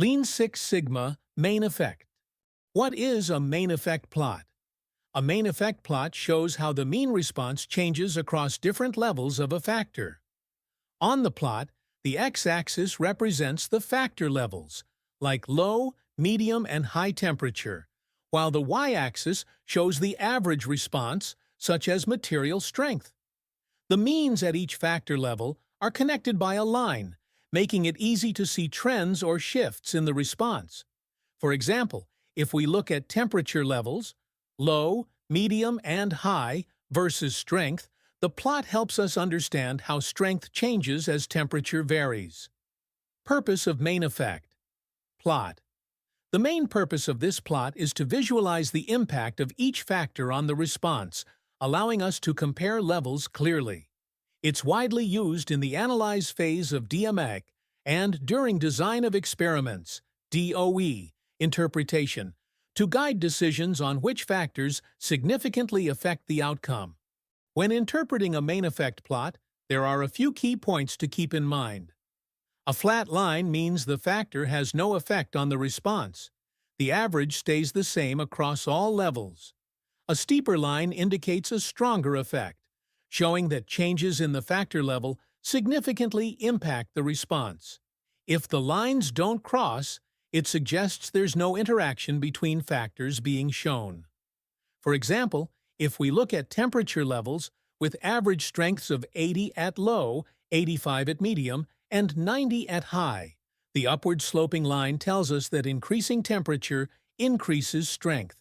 Lean Six Sigma Main Effect. What is a main effect plot? A main effect plot shows how the mean response changes across different levels of a factor. On the plot, the x-axis represents the factor levels, like low, medium, and high temperature, while the y-axis shows the average response, such as material strength. The means at each factor level are connected by a line, making it easy to see trends or shifts in the response. For example, if we look at temperature levels, low, medium, and high versus strength, the plot helps us understand how strength changes as temperature varies. Purpose of main effect. Plot. The main purpose of this plot is to visualize the impact of each factor on the response, allowing us to compare levels clearly. It's widely used in the analyze phase of DMEC and during design of experiments, DOE, interpretation, to guide decisions on which factors significantly affect the outcome. When interpreting a main effect plot, there are a few key points to keep in mind. A flat line means the factor has no effect on the response. The average stays the same across all levels. A steeper line indicates a stronger effect, showing that changes in the factor level significantly impact the response. If the lines don't cross, it suggests there's no interaction between factors being shown. For example, if we look at temperature levels with average strengths of 80 at low, 85 at medium, and 90 at high, the upward sloping line tells us that increasing temperature increases strength.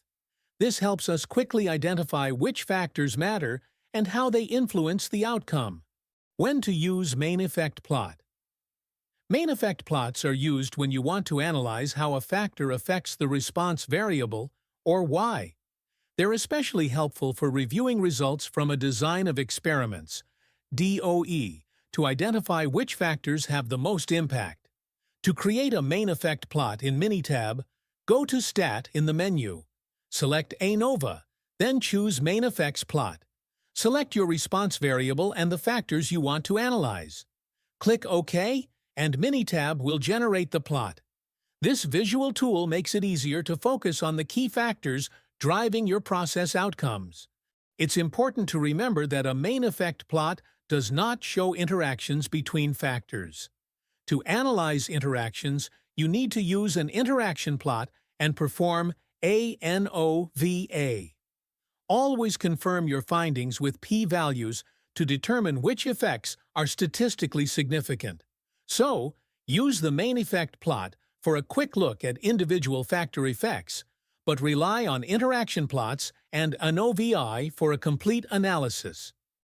This helps us quickly identify which factors matter and how they influence the outcome. When to use main effect plot. Main effect plots are used when you want to analyze how a factor affects the response variable, or Y. They're especially helpful for reviewing results from a design of experiments, DOE, to identify which factors have the most impact. To create a main effect plot in Minitab, go to Stat in the menu. Select ANOVA, then choose Main Effects Plot. Select your response variable and the factors you want to analyze. Click OK, and Minitab will generate the plot. This visual tool makes it easier to focus on the key factors driving your process outcomes. It's important to remember that a main effect plot does not show interactions between factors. To analyze interactions, you need to use an interaction plot and perform ANOVA. Always confirm your findings with p-values to determine which effects are statistically significant. So, use the main effect plot for a quick look at individual factor effects, but rely on interaction plots and ANOVA for a complete analysis.